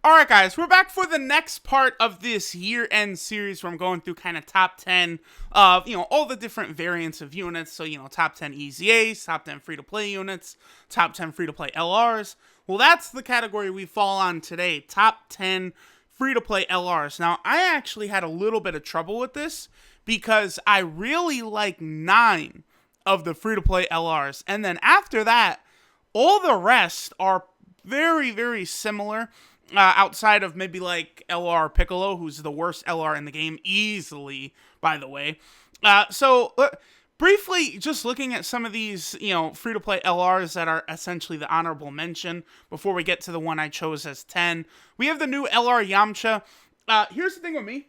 Alright guys, we're back for the next part of this year-end series where I'm going through kind of top 10 of, all the different variants of units. So, top 10 EZAs, top 10 free-to-play units, top 10 free-to-play LRs. Well, that's the category we fall on today, top 10 free-to-play LRs. Now, I actually had a little bit of trouble with this because I really like 9 of the free-to-play LRs. And then after that, all the rest are very, very similar. Outside of maybe like LR Piccolo, who's the worst LR in the game, easily, by the way. Briefly, just looking at some of these, free-to-play LRs that are essentially the honorable mention before we get to the one I chose as 10. We have the new LR Yamcha. Here's the thing with me.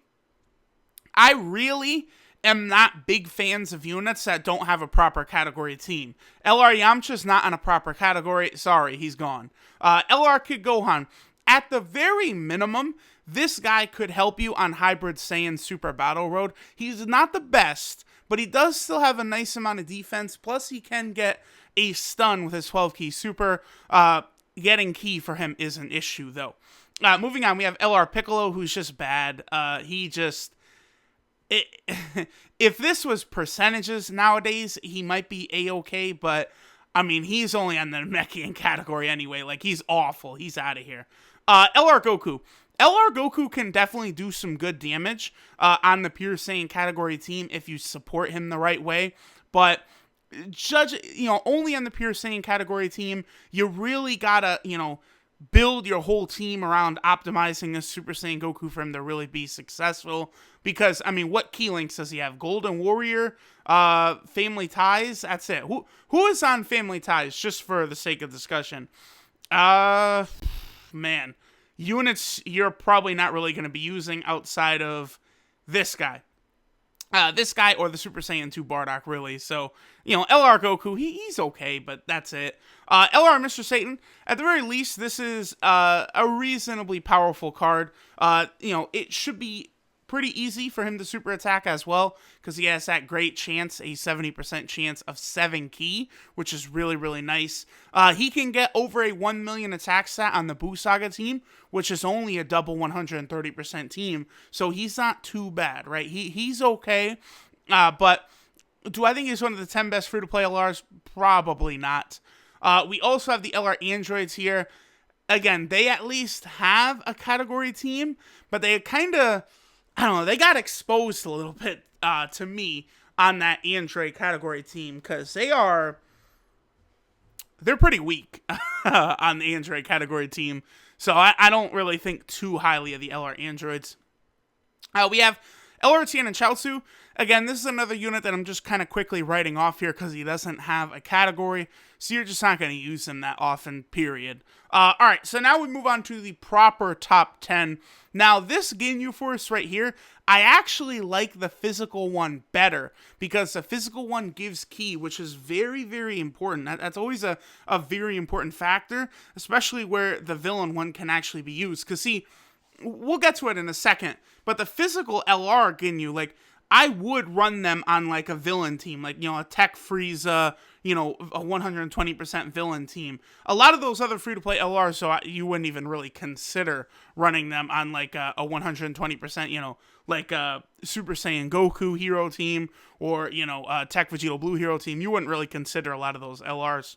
I really am not big fans of units that don't have a proper category team. LR Yamcha's not on a proper category. Sorry, he's gone. LR Kid Gohan. At the very minimum, this guy could help you on Hybrid Saiyan Super Battle Road. He's not the best, but he does still have a nice amount of defense. Plus, he can get a stun with his 12-key super. Getting key for him is an issue, though. Moving on, we have LR Piccolo, who's just bad. If this was percentages nowadays, he might be A-okay, but he's only on the Namekian category anyway. Like, he's awful. He's out of here. LR Goku. LR Goku can definitely do some good damage on the Pure Saiyan category team if you support him the right way. But only on the Pure Saiyan category team, you really gotta, build your whole team around optimizing this Super Saiyan Goku for him to really be successful. Because, what key links does he have? Golden Warrior, Family Ties, that's it. Who is on Family Ties, just for the sake of discussion? Units you're probably not really going to be using outside of this guy. This guy or the Super Saiyan 2 Bardock, really. So, LR Goku, he's okay, but that's it. LR Mr. Satan, at the very least, this is a reasonably powerful card. It should be pretty easy for him to super attack as well, because he has that great chance, a 70% chance of 7 key, which is really, really nice. He can get over a 1 million attack stat on the Buu Saga team, which is only a double 130% team, so he's not too bad, right? He's okay, but do I think he's one of the 10 best free-to-play LRs? Probably not. We also have the LR Androids here. Again, they at least have a category team, but they kind of, they got exposed a little bit to me on that Android category team, because they're pretty weak on the Android category team. So I don't really think too highly of the LR Androids. We have LR Tien and Chaozu. Again, this is another unit that I'm just kind of quickly writing off here because he doesn't have a category, so you're just not going to use him that often, period. Alright, so now we move on to the proper top 10. Now, this Ginyu Force right here, I actually like the physical one better, because the physical one gives ki, which is very, very important. That's always a very important factor, especially where the villain one can actually be used. Because, see, we'll get to it in a second, but the physical LR Ginyu, I would run them on, a villain team, a Tech Frieza, a 120% villain team. A lot of those other free-to-play LRs, so you wouldn't even really consider running them on, a 120%, Super Saiyan Goku hero team, or, Tech Vegeta Blue hero team. You wouldn't really consider a lot of those LRs.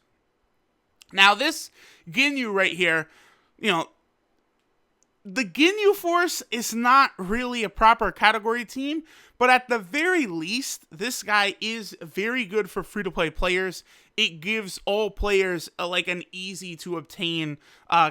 Now, this Ginyu right here, the Ginyu Force is not really a proper category team, but at the very least, this guy is very good for free-to-play players. It gives all players an easy-to-obtain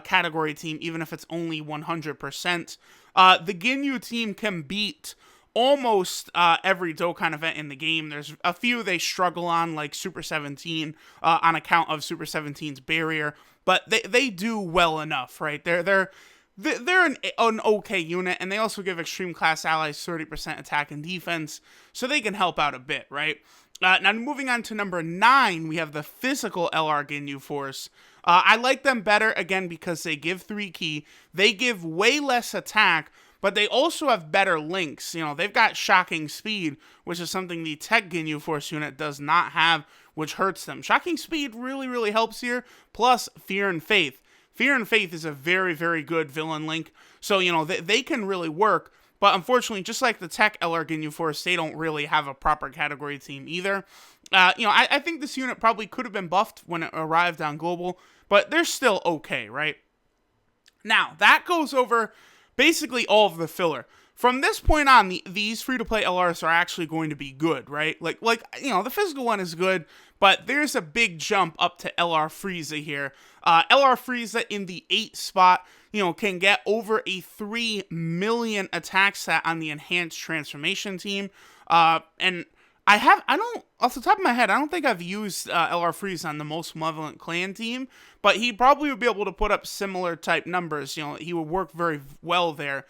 category team, even if it's only 100%. The Ginyu team can beat almost every Dokkan event in the game. There's a few they struggle on, like Super 17, on account of Super 17's barrier, but they do well enough, right? They're an okay unit, and they also give Extreme Class allies 30% attack and defense, so they can help out a bit, right? Now, moving on to number 9, we have the physical LR Ginyu Force. I like them better, again, because they give 3 ki, they give way less attack, but they also have better links. They've got shocking speed, which is something the Tech Ginyu Force unit does not have, which hurts them. Shocking speed really, really helps here, plus fear and faith. Fear and Faith is a very, very good villain link. So, they can really work. But unfortunately, just like the Tech LR Ginyu Force, they don't really have a proper category team either. I think this unit probably could have been buffed when it arrived on Global, but they're still okay, right? Now, that goes over basically all of the filler. From this point on, these free-to-play LRs are actually going to be good, right? Like the physical one is good, but there's a big jump up to LR Frieza here. LR Frieza in the 8 spot, can get over a 3 million attack stat on the enhanced transformation team. And off the top of my head, I don't think I've used LR Frieza on the most malevolent clan team, but he probably would be able to put up similar type numbers. He would work very well there.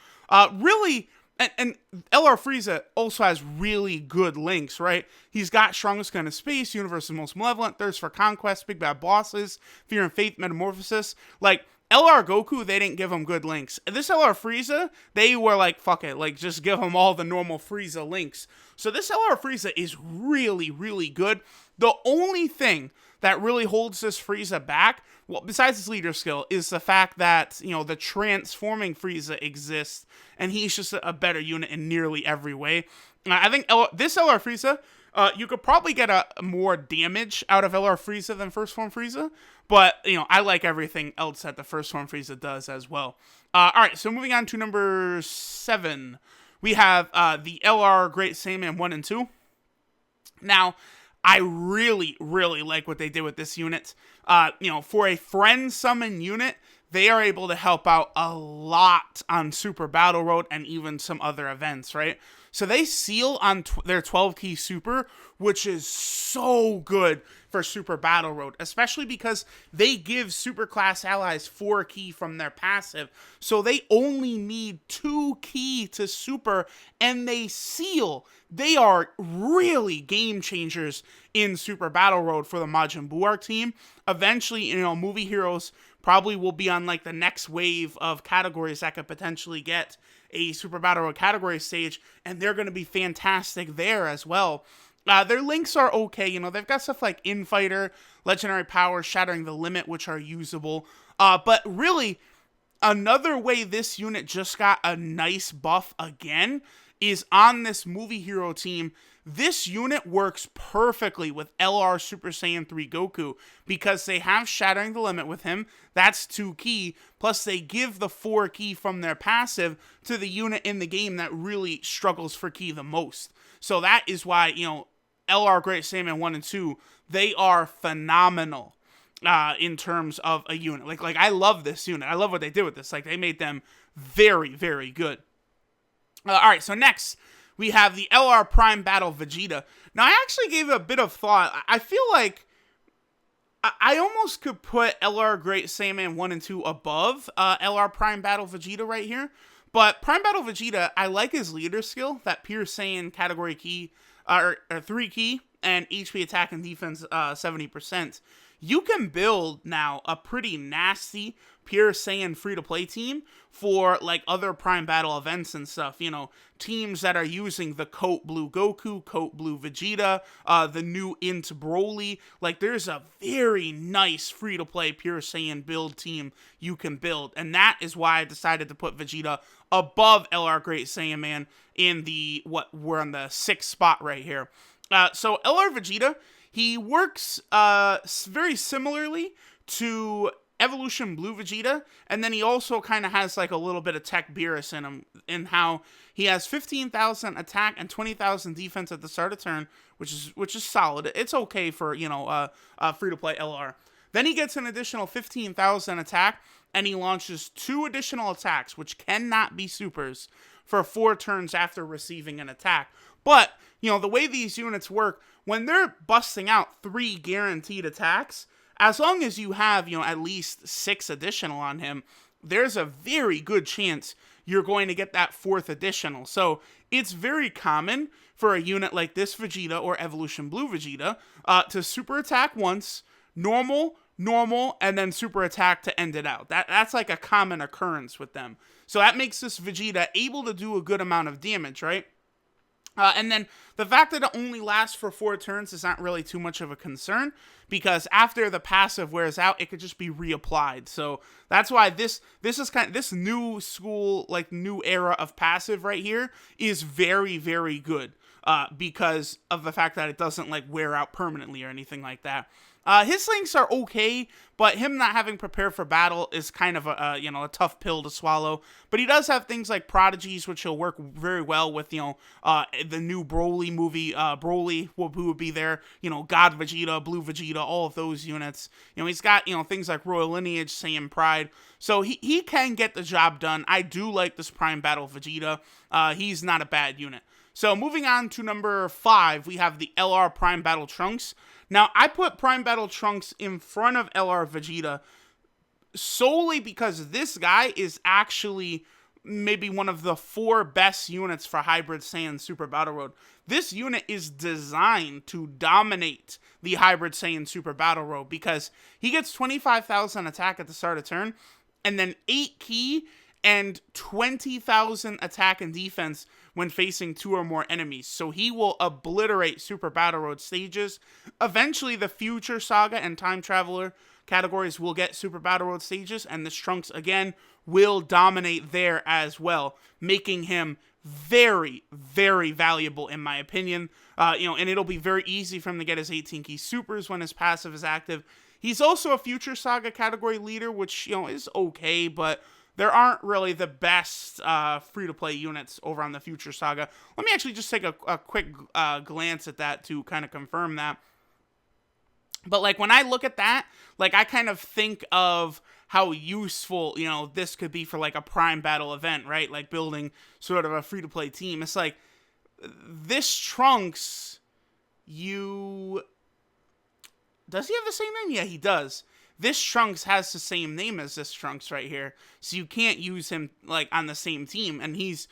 Really, and LR Frieza also has really good links, right? He's got Strongest Gun in Space, Universe's Most Malevolent, Thirst for Conquest, Big Bad Bosses, Fear and Faith, Metamorphosis. Like, LR Goku, they didn't give him good links. This LR Frieza, they were like, fuck it, like, just give him all the normal Frieza links. So this LR Frieza is really, really good. The only thing that really holds this Frieza back, well, besides his leader skill, is the fact that, the transforming Frieza exists, and he's just a better unit in nearly every way. I think this LR Frieza, you could probably get a more damage out of LR Frieza than First Form Frieza, but, I like everything else that the First Form Frieza does as well. Alright, so moving on to number 7, we have the LR Great Saiyaman 1 and 2. Now, I really, really like what they did with this unit. For a friend summon unit, they are able to help out a lot on Super Battle Road and even some other events, right? So they seal on their 12 key super, which is so good for Super Battle Road, especially because they give super class allies 4 key from their passive. So they only need 2 key to super, and they seal. They are really game changers in Super Battle Road for the Majin Buu arc team. Eventually, movie heroes probably will be on like the next wave of categories that could potentially get a Super Battle Road category stage, and they're going to be fantastic there as well. Their links are okay. They've got stuff like Infighter, Legendary Power, Shattering the Limit, which are usable. But really, another way this unit just got a nice buff again is on this movie hero team. This unit works perfectly with LR Super Saiyan 3 Goku because they have Shattering the Limit with him. That's 2 key. Plus, they give the 4 key from their passive to the unit in the game that really struggles for key the most. So that is why, LR Great Saiyaman 1 and 2, they are phenomenal in terms of a unit. Like I love this unit. I love what they did with this. Like, they made them very, very good. Alright, so next, we have the LR Prime Battle Vegeta. Now, I actually gave it a bit of thought. I feel like I almost could put LR Great Saiyaman 1 and 2 above LR Prime Battle Vegeta right here. But Prime Battle Vegeta, I like his leader skill, that Pure Saiyan category key, or 3 key, and HP attack and defense 70%. You can build now a pretty nasty Pure Saiyan free-to-play team for like other Prime Battle events and stuff. Teams that are using the Coat Blue Goku, Coat Blue Vegeta, the new Int Broly. Like, there's a very nice free-to-play Pure Saiyan build team you can build. And that is why I decided to put Vegeta above LR Great Saiyaman in we're on the 6th spot right here. So LR Vegeta, he works very similarly to Evolution Blue Vegeta, and then he also kind of has like a little bit of Tech Beerus in him, in how he has 15,000 attack and 20,000 defense at the start of turn, which is solid. It's okay for a free-to-play LR. Then he gets an additional 15,000 attack, and he launches 2 additional attacks, which cannot be supers, for 4 turns after receiving an attack. But, the way these units work, when they're busting out 3 guaranteed attacks, as long as you have, at least 6 additional on him, there's a very good chance you're going to get that 4th additional. So it's very common for a unit like this Vegeta or Evolution Blue Vegeta to super attack once, normal, and then super attack to end it out. That's like a common occurrence with them. So that makes this Vegeta able to do a good amount of damage, right? And then the fact that it only lasts for 4 turns is not really too much of a concern, because after the passive wears out, it could just be reapplied. So that's why this is this new school, like new era of passive right here is very, very good. Because of the fact that it doesn't like wear out permanently or anything like that. His links are okay, but him not having prepared for battle is kind of a tough pill to swallow. But he does have things like prodigies, which will work very well with the new Broly movie. Broly who would be there. God Vegeta, Blue Vegeta, all of those units. He's got things like Royal Lineage, Saiyan Pride. So he can get the job done. I do like this Prime Battle Vegeta. He's not a bad unit. So moving on to number 5, we have the LR Prime Battle Trunks. Now, I put Prime Battle Trunks in front of LR Vegeta solely because this guy is actually maybe one of the 4 best units for Hybrid Saiyan Super Battle Road. This unit is designed to dominate the Hybrid Saiyan Super Battle Road because he gets 25,000 attack at the start of turn, and then 8 ki and 20,000 attack and defense when facing 2 or more enemies. So he will obliterate Super Battle Road stages. Eventually, the Future Saga and Time Traveler categories will get Super Battle Road stages, and this Trunks, again, will dominate there as well, making him very, very valuable in my opinion. And it'll be very easy for him to get his 18 key supers when his passive is active. He's also a Future Saga category leader, which, is okay, but there aren't really the best free-to-play units over on the Future Saga. Let me actually just take a quick glance at that to kind of confirm that. But, like, when I look at that, like, I kind of think of how useful, this could be for, like, a Prime Battle event, right? Like, building sort of a free-to-play team. It's like, this Trunks, does he have the same name? Yeah, he does. This Trunks has the same name as this Trunks right here, so you can't use him, like, on the same team, and he's,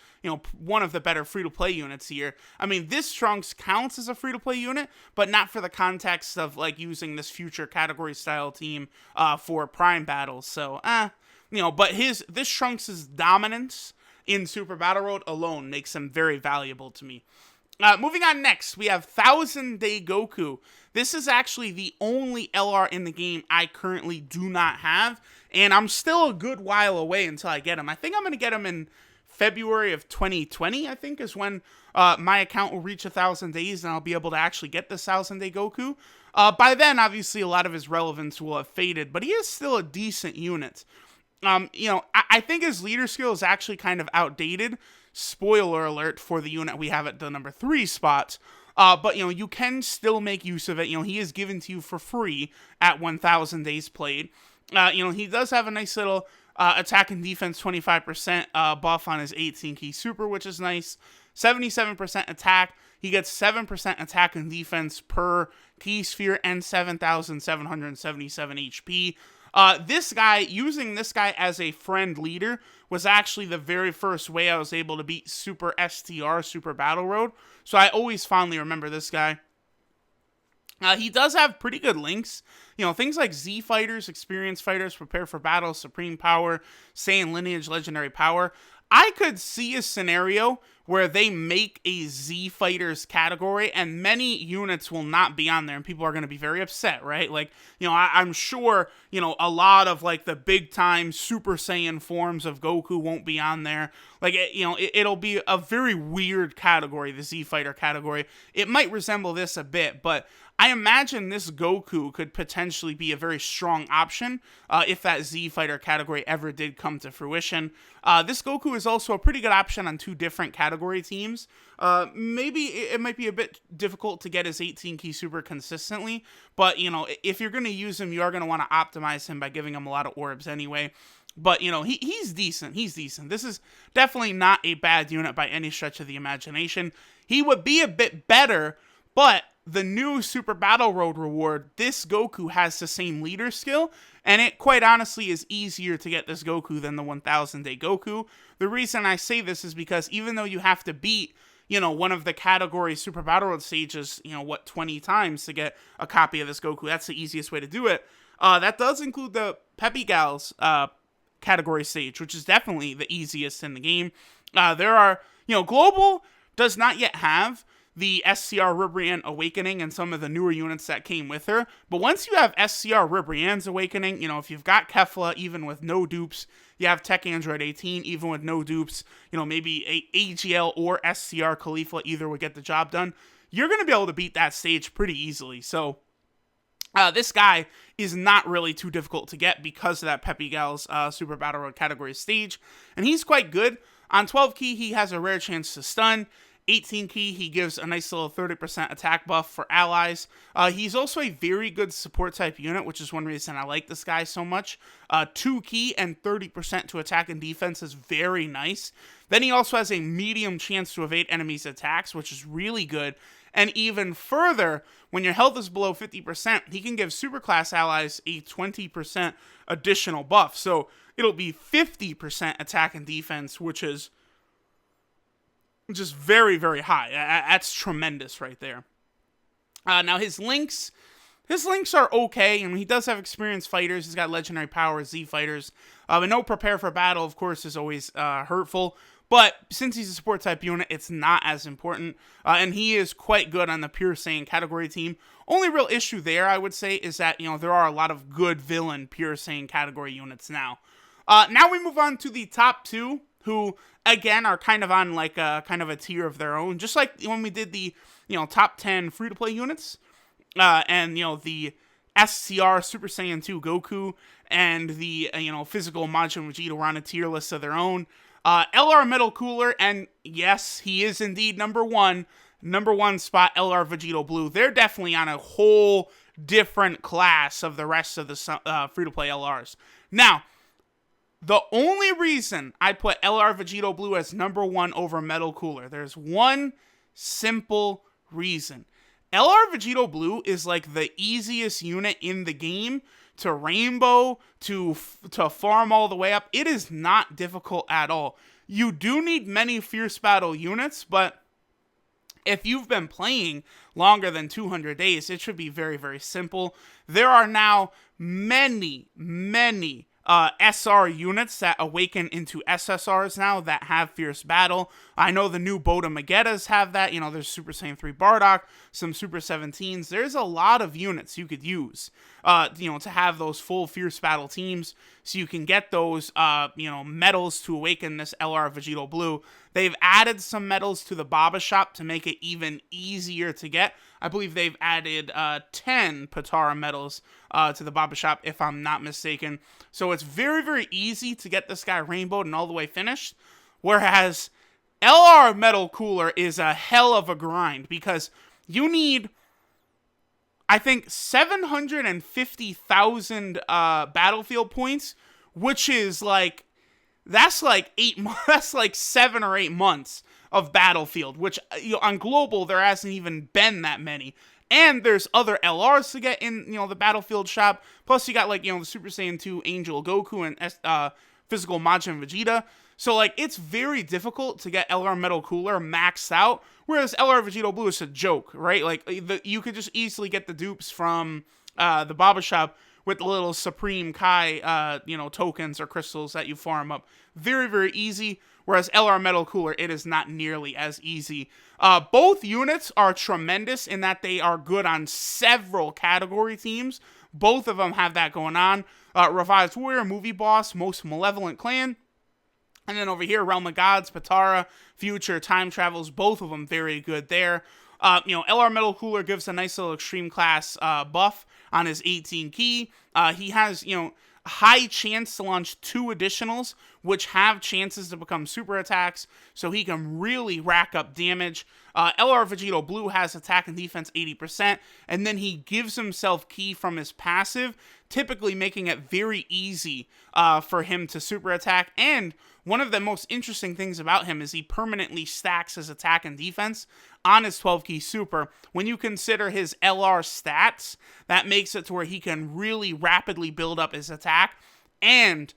one of the better free-to-play units here. I mean, this Trunks counts as a free-to-play unit, but not for the context of, like, using this future category-style team for Prime battles, so, but this Trunks' dominance in Super Battle Road alone makes him very valuable to me. Moving on next, we have 1000 Day Goku. This is actually the only LR in the game I currently do not have, and I'm still a good while away until I get him. I think I'm going to get him in February of 2020, I think, is when my account will reach 1,000 days, and I'll be able to actually get this 1000 Day Goku. By then, obviously, a lot of his relevance will have faded, but he is still a decent unit. I think his leader skill is actually kind of outdated. Spoiler alert for the unit we have at the number 3 spot. But, you can still make use of it. He is given to you for free at 1,000 days played. He does have a nice little attack and defense 25% buff on his 18 key super, which is nice. 77% attack. He gets 7% attack and defense per key sphere and 7,777 HP. Using this guy as a friend leader was actually the very first way I was able to beat Super STR, Super Battle Road. So I always fondly remember this guy. He does have pretty good links. Things like Z Fighters, Experience Fighters, Prepare for Battle, Supreme Power, Saiyan Lineage, Legendary Power. I could see a scenario where they make a Z Fighters category and many units will not be on there and people are going to be very upset, right? Like, I'm sure, a lot of like the big time Super Saiyan forms of Goku won't be on there. Like, it'll be a very weird category, the Z Fighter category. It might resemble this a bit, but I imagine this Goku could potentially be a very strong option if that Z Fighter category ever did come to fruition. This Goku is also a pretty good option on 2 different category teams. Maybe it might be a bit difficult to get his 18 key super consistently, but if you're going to use him, you are going to want to optimize him by giving him a lot of orbs anyway. But, he's decent. He's decent. This is definitely not a bad unit by any stretch of the imagination. He would be a bit better, but the new Super Battle Road reward, this Goku has the same leader skill, and it quite honestly is easier to get this Goku than the 1000 Day Goku. The reason I say this is because even though you have to beat, one of the category Super Battle Road stages, 20 times to get a copy of this Goku, that's the easiest way to do it. That does include the Peppy Gals category stage, which is definitely the easiest in the game. There are, global does not yet have the SCR Ribrianne Awakening and some of the newer units that came with her. But once you have SCR Ribrianne's Awakening, you know, if you've got Kefla, even with no dupes, you have Tech Android 18, even with no dupes, you know, maybe a AGL or SCR Khalifa, either would get the job done, you're going to be able to beat that stage pretty easily. So this guy is not really too difficult to get because of that Peppy Gal's Super Battle Road category stage. And he's quite good. On 12 key, he has a rare chance to stun. 18 key, he gives a nice little 30% attack buff for allies. He's also a very good support type unit, which is one reason I like this guy so much. 2 key and 30% to attack and defense is very nice. Then he also has a medium chance to evade enemies' attacks, which is really good. And even further, when your health is below 50%, he can give superclass allies a 20% additional buff. So it'll be 50% attack and defense, which is just very, very high. That's tremendous right there. Now his links are okay, and he does have experienced fighters. He's got legendary power, Z fighters. But no prepare for battle, of course, is always hurtful. But since he's a support type unit, it's not as important. And he is quite good on the Pure Saiyan category team. Only real issue there, I would say, is that, you know, there are a lot of good villain Pure Saiyan category units now. Now we move on to the top 2, who, again, are kind of on like a kind of a tier of their own. Just like when we did the, you know, top 10 free-to-play units. And, you know, the SCR Super Saiyan 2 Goku and the, you know, physical Majin Vegeta were on a tier list of their own. LR Metal Cooler, and yes, he is indeed number one spot, LR Vegeta Blue. They're definitely on a whole different class of the rest of the free-to-play LRs. Now, the only reason I put LR Vegeta Blue as number 1 over Metal Cooler, there's one simple reason. LR Vegeta Blue is like the easiest unit in the game to rainbow, to farm all the way up. It is not difficult at all. You do need many Fierce Battle units, but if you've been playing longer than 200 days, it should be very, very simple. There are now many SR units that awaken into SSRs now that have Fierce Battle. I know the new Boda Magetas have that. You know, there's Super Saiyan 3 Bardock, some Super 17s. There's a lot of units you could use, you know, to have those full Fierce Battle teams so you can get those, you know, medals to awaken this LR Vegeta Blue. They've added some medals to the Baba Shop to make it even easier to get. I believe they've added 10 Patara medals to the Baba Shop, if I'm not mistaken. So it's very, very easy to get this guy rainbowed and all the way finished. Whereas LR Metal Cooler is a hell of a grind because you need, I think, 750,000 battlefield points, which is like, that's like 7 or 8 months of battlefield, which, you know, on global there hasn't even been that many. And there's other LRs to get in, you know, the battlefield shop. Plus you got, like, you know, the Super Saiyan 2 Angel Goku and physical Majin Vegeta. So, like, it's very difficult to get LR Metal Cooler maxed out, whereas LR Vegeta Blue is a joke, right? Like, you could just easily get the dupes from the Baba Shop with the little Supreme Kai, you know, tokens or crystals that you farm up. Very, very easy. Whereas LR Metal Cooler, it is not nearly as easy. Both units are tremendous in that they are good on several category teams. Both of them have that going on. Revised Warrior, Movie Boss, Most Malevolent Clan. And then over here, Realm of Gods, Patara, Future, Time Travels, both of them very good there. You know, LR Metal Cooler gives a nice little extreme class buff on his 18 key. He has, you know, high chance to launch 2 additionals, which have chances to become super attacks, so he can really rack up damage. LR Vegeta Blue has attack and defense 80%, and then he gives himself ki from his passive, typically making it very easy for him to super attack. And one of the most interesting things about him is he permanently stacks his attack and defense on his 12 key super. When you consider his LR stats, that makes it to where he can really rapidly build up his attack, and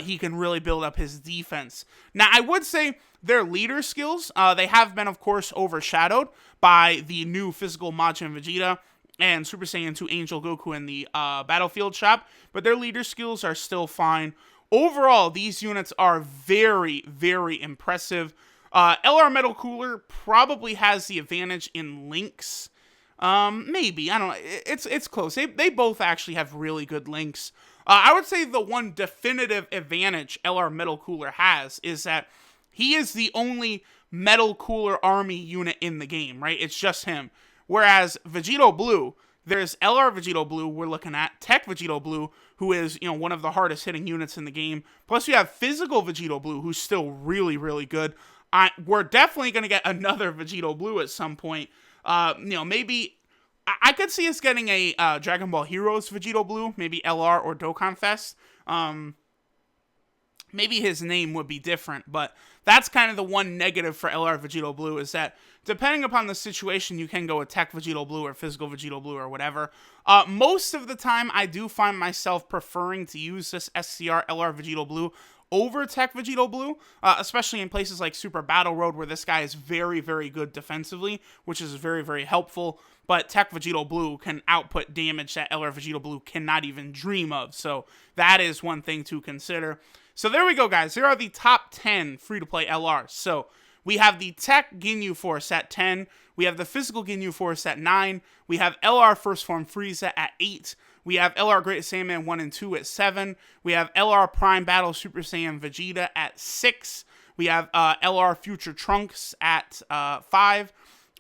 he can really build up his defense. Now, I would say their leader skills, they have been, of course, overshadowed by the new physical Majin Vegeta and Super Saiyan 2 Angel Goku in the battlefield shop, but their leader skills are still fine. Overall, these units are very, very impressive. LR Metal Cooler probably has the advantage in links. Maybe, I don't know. It's close. They both actually have really good links. I would say the one definitive advantage LR Metal Cooler has is that he is the only Metal Cooler army unit in the game, right? It's just him. Whereas Vegeta Blue, there's LR Vegeta Blue we're looking at, Tech Vegeta Blue, who is, one of the hardest hitting units in the game. Plus we have Physical Vegeta Blue, who's still really, really good. We're definitely going to get another Vegeta Blue at some point. Maybe I could see us getting a Dragon Ball Heroes Vegeta Blue, maybe LR or Dokkan Fest. Maybe his name would be different, but that's kind of the one negative for LR Vegeta Blue is that depending upon the situation, you can go with Tech Vegeta Blue or Physical Vegeta Blue or whatever. Most of the time, I do find myself preferring to use this SCR LR Vegeta Blue over Tech Vegeta Blue, especially in places like Super Battle Road where this guy is very, very good defensively, which is very, very helpful. But Tech Vegeta Blue can output damage that LR Vegeta Blue cannot even dream of. So that is one thing to consider. So there we go, guys. Here are the top 10 free-to-play LRs. So we have the Tech Ginyu Force at 10. We have the Physical Ginyu Force at 9. We have LR First Form Frieza at 8. We have LR Great Saiyaman 1 and 2 at 7. We have LR Prime Battle Super Saiyan Vegeta at 6. We have LR Future Trunks at 5.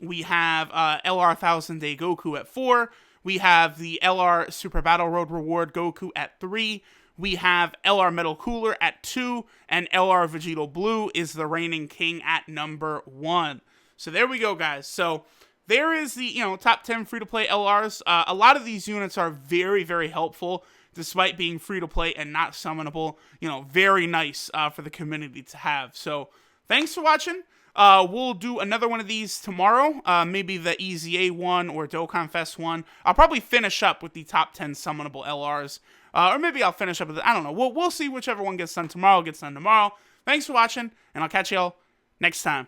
We have LR 1000 Day Goku at 4. We have the LR Super Battle Road Reward Goku at 3. We have LR Metal Cooler at 2. And LR Vegeta Blue is the reigning king at number 1. So there we go, guys. So there is the, top 10 free-to-play LRs. A lot of these units are very, very helpful, despite being free-to-play and not summonable. Very nice for the community to have. So thanks for watching. We'll do another one of these tomorrow, maybe the EZA one or Dokkan Fest one. I'll probably finish up with the top 10 summonable LRs, or maybe I'll finish up with I don't know. We'll see whichever one gets done tomorrow. Thanks for watching, and I'll catch y'all next time.